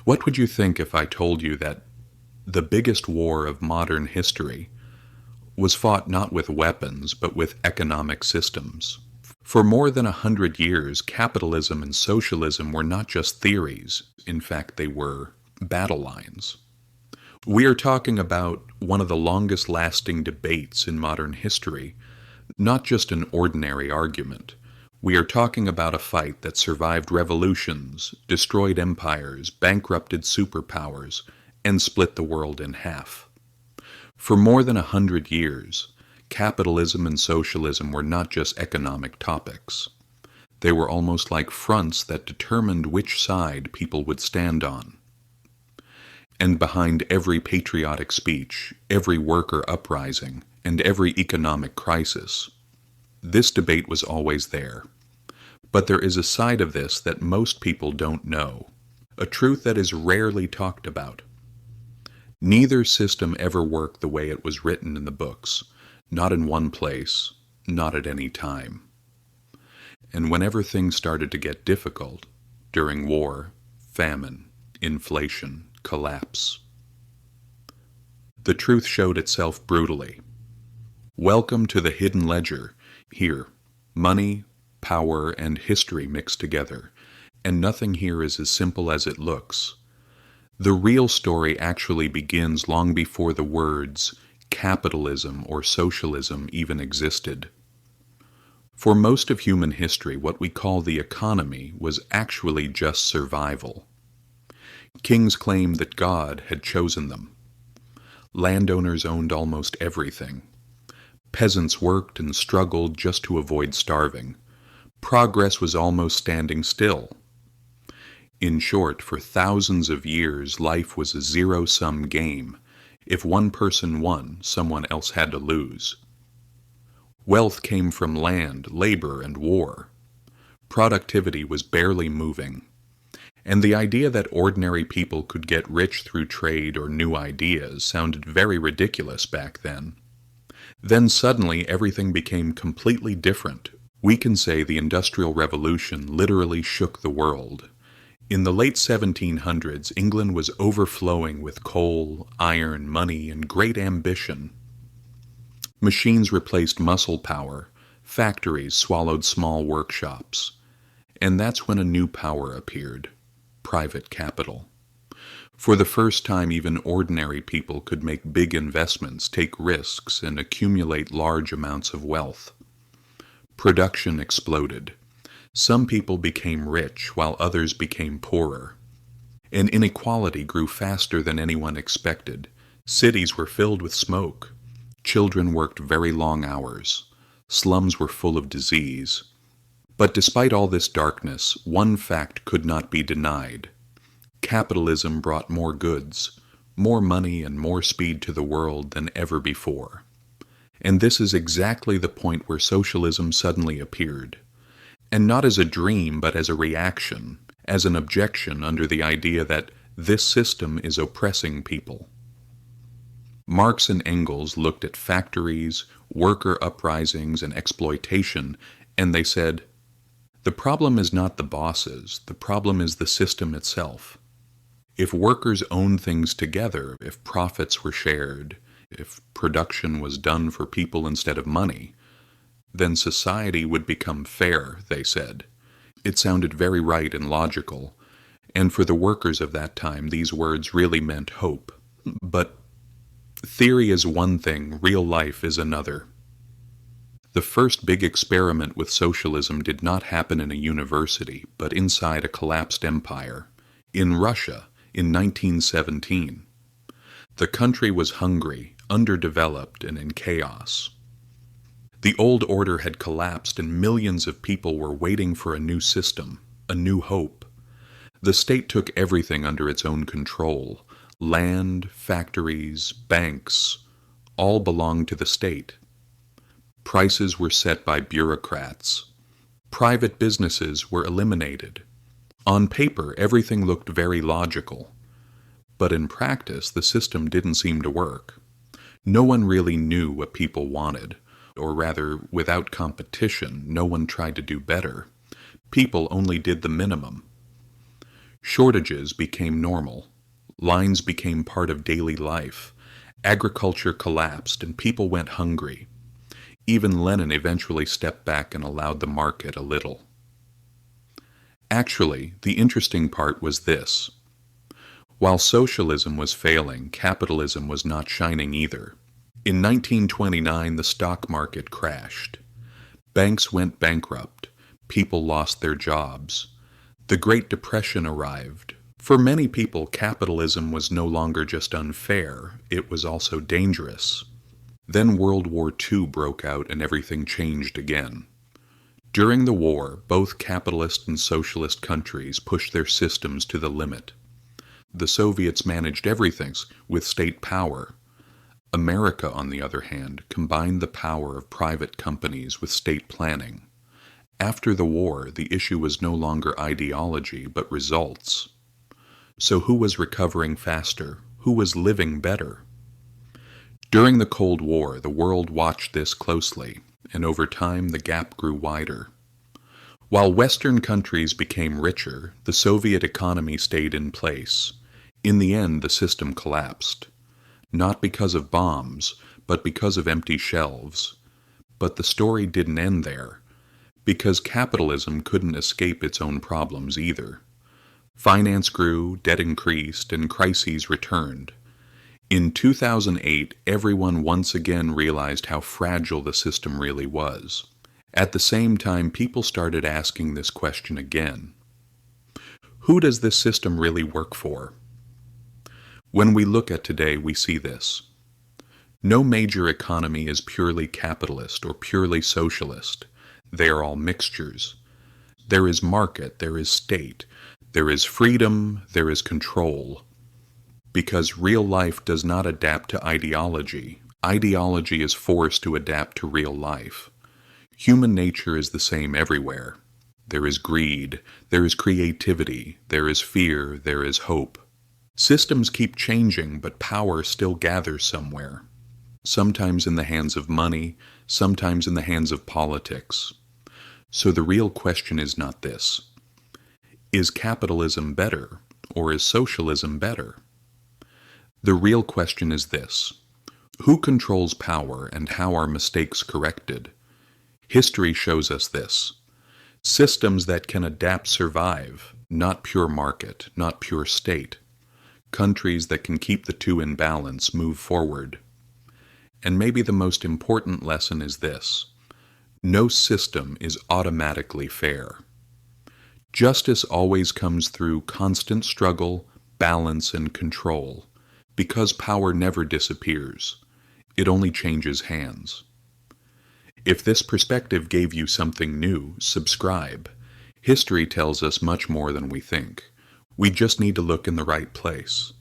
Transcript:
What would you think if I told you that the biggest war of modern history was fought not with weapons, but with economic systems? For more than 100 years, capitalism and socialism were not just theories. In fact, they were battle lines. We are talking about one of the longest lasting debates in modern history, not just an ordinary argument. We are talking about a fight that survived revolutions, destroyed empires, bankrupted superpowers, and split the world in half. For more than 100 years, capitalism and socialism were not just economic topics. They were almost like fronts that determined which side people would stand on. And behind every patriotic speech, every worker uprising, and every economic crisis, this debate was always there. But there is a side of this that most people don't know, a truth that is rarely talked about. Neither system ever worked the way it was written in the books, not in one place, not at any time. And whenever things started to get difficult, during war, famine, inflation, collapse, the truth showed itself brutally. Welcome to the hidden ledger. Here, money, power, and history mixed together, and nothing here is as simple as it looks. The real story actually begins long before the words capitalism or socialism even existed. For most of human history, what we call the economy was actually just survival. Kings claimed that God had chosen them. Landowners owned almost everything. Peasants worked and struggled just to avoid starving. Progress was almost standing still. In short, for thousands of years, life was a zero-sum game. If one person won, someone else had to lose. Wealth came from land, labor, and war. Productivity was barely moving. And the idea that ordinary people could get rich through trade or new ideas sounded very ridiculous back then. Then suddenly everything became completely different. We can say the Industrial Revolution literally shook the world. In the late 1700s, England was overflowing with coal, iron, money, and great ambition. Machines replaced muscle power, factories swallowed small workshops, and that's when a new power appeared: private capital. For the first time, even ordinary people could make big investments, take risks, and accumulate large amounts of wealth. Production exploded. Some people became rich while others became poorer. And inequality grew faster than anyone expected. Cities were filled with smoke. Children worked very long hours. Slums were full of disease. But despite all this darkness, one fact could not be denied. Capitalism brought more goods, more money, and more speed to the world than ever before. And this is exactly the point where socialism suddenly appeared. And not as a dream, but as a reaction, as an objection under the idea that this system is oppressing people. Marx and Engels looked at factories, worker uprisings, and exploitation, and they said, the problem is not the bosses, the problem is the system itself. If workers owned things together, if profits were shared, if production was done for people instead of money, then society would become fair, they said. It sounded very right and logical, and for the workers of that time, these words really meant hope. But theory is one thing, real life is another. The first big experiment with socialism did not happen in a university, but inside a collapsed empire, in Russia, in 1917. The country was hungry, underdeveloped, and in chaos. The old order had collapsed and millions of people were waiting for a new system, a new hope. The state took everything under its own control. Land, factories, banks, all belonged to the state. Prices were set by bureaucrats. Private businesses were eliminated. On paper, everything looked very logical. But in practice, the system didn't seem to work. No one really knew what people wanted. Or rather, without competition, no one tried to do better. People only did the minimum. Shortages became normal. Lines became part of daily life. Agriculture collapsed and people went hungry. Even Lenin eventually stepped back and allowed the market a little. Actually, the interesting part was this. While socialism was failing, capitalism was not shining either. In 1929, the stock market crashed. Banks went bankrupt. People lost their jobs. The Great Depression arrived. For many people, capitalism was no longer just unfair, it was also dangerous. Then World War II broke out and everything changed again. During the war, both capitalist and socialist countries pushed their systems to the limit. The Soviets managed everything with state power. America, on the other hand, combined the power of private companies with state planning. After the war, the issue was no longer ideology, but results. So who was recovering faster? Who was living better? During the Cold War, the world watched this closely, and over time the gap grew wider. While Western countries became richer, the Soviet economy stayed in place. In the end, the system collapsed. Not because of bombs, but because of empty shelves. But the story didn't end there, because capitalism couldn't escape its own problems either. Finance grew, debt increased, and crises returned. In 2008, everyone once again realized how fragile the system really was. At the same time, people started asking this question again. Who does this system really work for? When we look at today, we see this. No major economy is purely capitalist or purely socialist. They are all mixtures. There is market, there is state, there is freedom, there is control. Because real life does not adapt to ideology. Ideology is forced to adapt to real life. Human nature is the same everywhere. There is greed, there is creativity, there is fear, there is hope. Systems keep changing, but power still gathers somewhere. Sometimes in the hands of money, sometimes in the hands of politics. So the real question is not this. Is capitalism better, or is socialism better? The real question is this. Who controls power and how are mistakes corrected? History shows us this. Systems that can adapt survive, not pure market, not pure state. Countries that can keep the two in balance move forward. And maybe the most important lesson is this. No system is automatically fair. Justice always comes through constant struggle, balance, and control, because power never disappears. It only changes hands. If this perspective gave you something new, subscribe. History tells us much more than we think. We just need to look in the right place.